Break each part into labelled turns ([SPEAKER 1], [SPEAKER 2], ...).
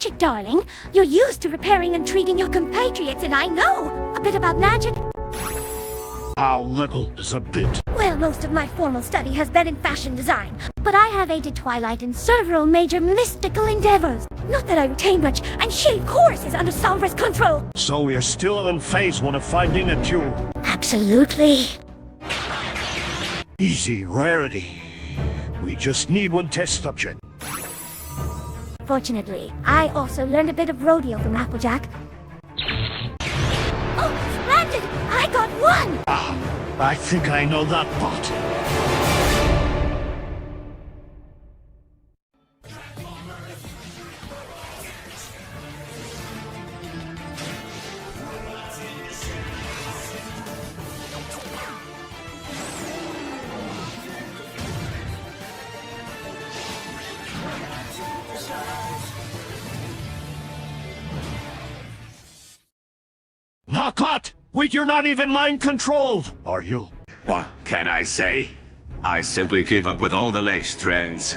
[SPEAKER 1] Retchet, darling. You're used to repairing and treating your compatriots, and I know a bit about magic.
[SPEAKER 2] How little is a bit?
[SPEAKER 1] Well, most of my formal study has been in fashion design, but I have aided Twilight in several major mystical endeavors. Not that I retain much, and she, of course, is under Sombra's control.
[SPEAKER 2] So we're still in phase 1 of finding a cure.
[SPEAKER 1] Absolutely.
[SPEAKER 2] Easy, Rarity. We just need one test subject.
[SPEAKER 1] Fortunately, I also learned a bit of rodeo from Applejack. Oh, splendid! I got one!
[SPEAKER 2] Ah, I think I know that bot. Not wait, you're not even mind-controlled, are you?
[SPEAKER 3] What can I say? I simply keep up with all the latest trends.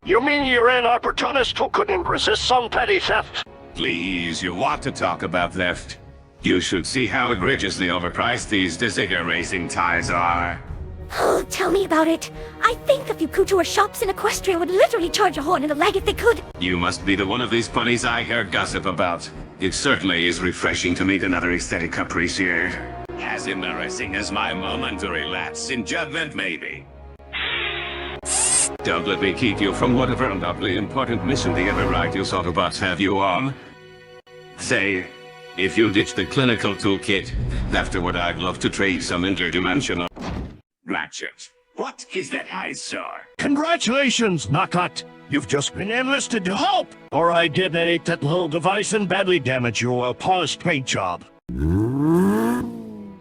[SPEAKER 2] You mean you're an opportunist who couldn't resist some petty theft?
[SPEAKER 3] Please, you want to talk about theft? You should see how egregiously overpriced these Desigger racing ties are.
[SPEAKER 1] Oh, tell me about it. I think a few couture shops in Equestria would literally charge a horn and a leg if they could.
[SPEAKER 3] You must be the one of these bunnies I hear gossip about. It certainly is refreshing to meet another aesthetic caprice here. As embarrassing as my momentary lapse in judgment may be. Don't let me keep you from whatever undoubtedly important mission the ever righteous Autobots have you on. Say, if you ditch the clinical toolkit, afterward I'd love to trade some interdimensional... Ratchet. What is that I saw?
[SPEAKER 2] Congratulations, Knockout! You've just been enlisted to help! Or I detonate that little device and badly damage your well-polished paint job.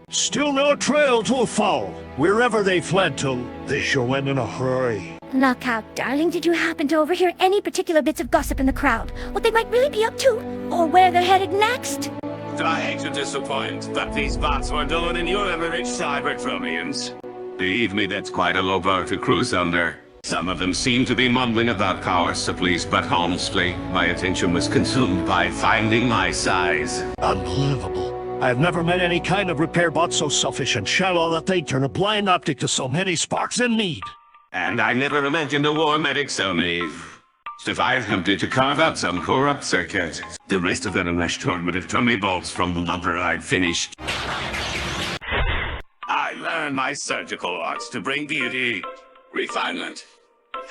[SPEAKER 2] Still no trail to follow. Wherever they fled to, they sure went in a hurry.
[SPEAKER 1] Knockout, darling, did you happen to overhear any particular bits of gossip in the crowd? What they might really be up to? Or where they're headed next?
[SPEAKER 3] I hate to disappoint, but these bots were duller than your average Cybertronians. Believe me, that's quite a low bar to cruise under. Some of them seem to be mumbling about power supplies, but honestly, my attention was consumed by finding my size.
[SPEAKER 2] Unbelievable. I've never met any kind of repair bot so selfish and shallow that they turn a blind optic to so many sparks in need.
[SPEAKER 3] And I never imagined a war medic so naive. So I attempted to carve out some corrupt circuit. The rest of that enmeshed torment of tummy bolts from the lumber I'd finished. I learned my surgical arts to bring beauty, refinement,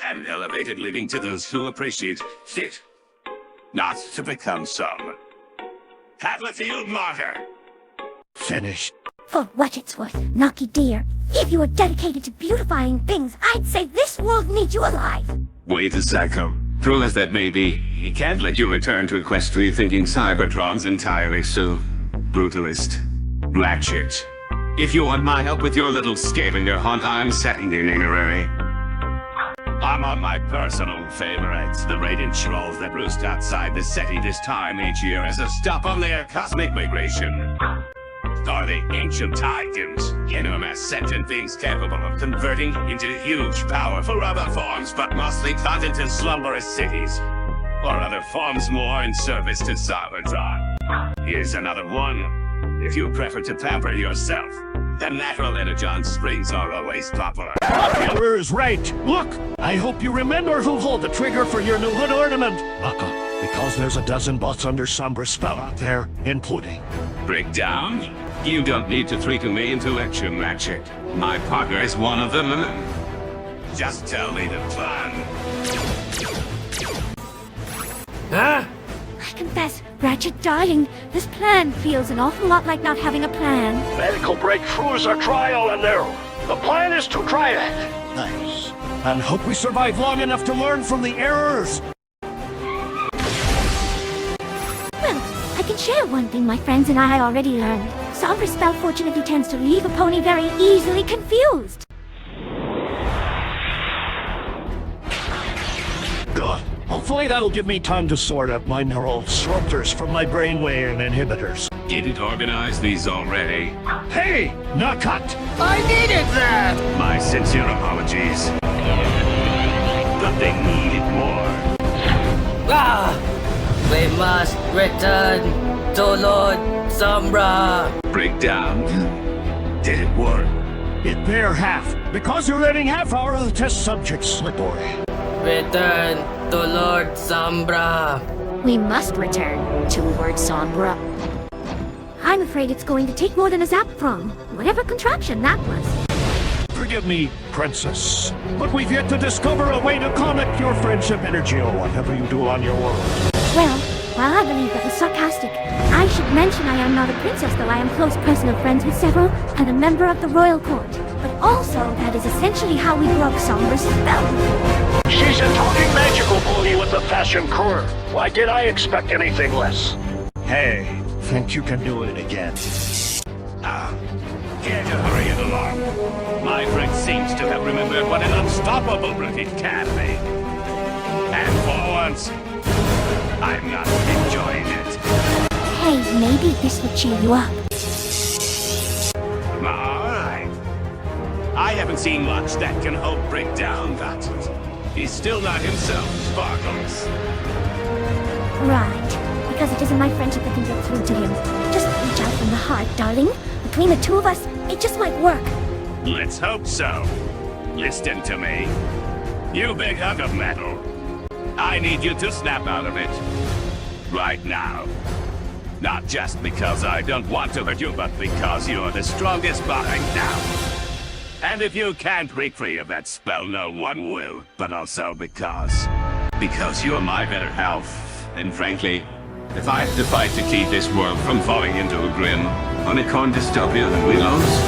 [SPEAKER 3] and elevated living to those who appreciate it. Not to become some Haverfield martyr.
[SPEAKER 2] Finished.
[SPEAKER 1] For what it's worth, Knocky dear, if you were dedicated to beautifying things, I'd say this world needs you alive.
[SPEAKER 3] Wait a second. Cruel as that may be, he can't let you return to Equestria thinking Cybertron's entirely so brutalist. Ratchet. If you want my help with your little scavenger hunt, I'm setting the itinerary. I'm on my personal favorites, the radiant trolls that roost outside the city this time each year as a stop on their cosmic migration. Or the ancient titans, enormous sentient beings capable of converting into huge, powerful other forms, but mostly caught into slumberous cities. Or other forms more in service to Cybertron. Here's another one. If you prefer to pamper yourself, the natural energon springs are always popular.
[SPEAKER 2] Taylor is right. Look, I hope you remember who hold the trigger for your new hood ornament. Naka, because there's a dozen bots under Sombra's spell out there, including...
[SPEAKER 3] Breakdown? You don't need to threaten me into action, Ratchet. My partner is one of them. Just tell me the plan.
[SPEAKER 1] I confess, Ratchet darling, this plan feels an awful lot like not having a plan.
[SPEAKER 2] Medical breakthroughs are trial and error. The plan is to try it. Nice. And hope we survive long enough to learn from the errors.
[SPEAKER 1] Well, I can share one thing my friends and I already learned. Sombra's spell fortunately tends to leave a pony very easily confused.
[SPEAKER 2] Good. Hopefully that'll give me time to sort out my neural disruptors from my brainwave inhibitors.
[SPEAKER 3] Didn't organize these already.
[SPEAKER 2] Hey, Knockout!
[SPEAKER 4] I needed that!
[SPEAKER 3] My sincere apologies. But they needed more.
[SPEAKER 4] Ah! We must return to Lord Sombra.
[SPEAKER 3] Breakdown? Did it work?
[SPEAKER 2] It bare half, because you're letting half our test subjects slip away.
[SPEAKER 4] Return to Lord Sombra.
[SPEAKER 1] We must return to Lord Sombra. I'm afraid it's going to take more than a Zaptron, whatever contraption that was.
[SPEAKER 2] Forgive me, Princess, but we've yet to discover a way to connect your friendship energy or whatever you do on your world.
[SPEAKER 1] Well, while I believe that was sarcastic, I should mention I am not a princess, though I am close personal friends with several, and a member of the royal court. But also, that is essentially how we broke Sombra's spell.
[SPEAKER 2] She's a talking magical bully with a fashion curve. Why did I expect anything less? Hey, think you can do it again?
[SPEAKER 3] Care to hurry it along? My friend seems to have remembered what an unstoppable brute it can be. And for once, I'm not enjoying it.
[SPEAKER 1] Hey, maybe this would cheer you up.
[SPEAKER 3] Alright. I haven't seen much that can hold Breakdown, but he's still not himself, Sparkles.
[SPEAKER 1] Right, because it isn't my friendship that can get through to him. Just reach out from the heart, darling. Between the two of us, it just might work.
[SPEAKER 3] Let's hope so. Listen to me. You big hunk of metal. I need you to snap out of it. Right now. Not just because I don't want to hurt you, but because you're the strongest behind now. And if you can't break free of that spell, no one will. But also because you're my better half. And frankly, if I have to fight to keep this world from falling into a grim, unicorn dystopia that we lose,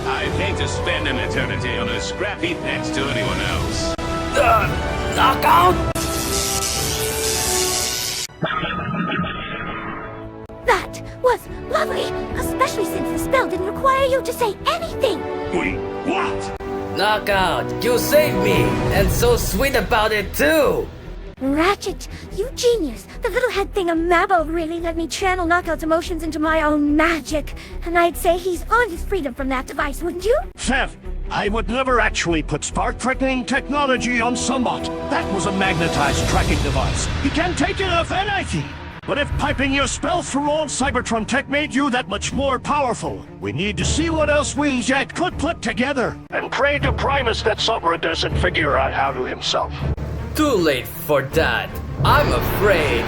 [SPEAKER 3] I'd hate to spend an eternity on a scrap heap next to anyone else.
[SPEAKER 4] Knockout!
[SPEAKER 1] That was lovely, especially since the spell didn't require you to say anything.
[SPEAKER 3] Wait, what?
[SPEAKER 4] Knockout, you saved me! And so sweet about it too!
[SPEAKER 1] Ratchet, you genius! The little head thing of Mabo really let me channel Knockout's emotions into my own magic. And I'd say he's earned his freedom from that device, wouldn't you?
[SPEAKER 2] Sev, I would never actually put spark-threatening technology on Sumbot. That was a magnetized tracking device. He can't take it off anything. But if piping your spell through old Cybertron tech made you that much more powerful, we need to see what else we yet could put together. And pray to Primus that Sombra doesn't figure out how to himself.
[SPEAKER 4] Too late for that. I'm afraid.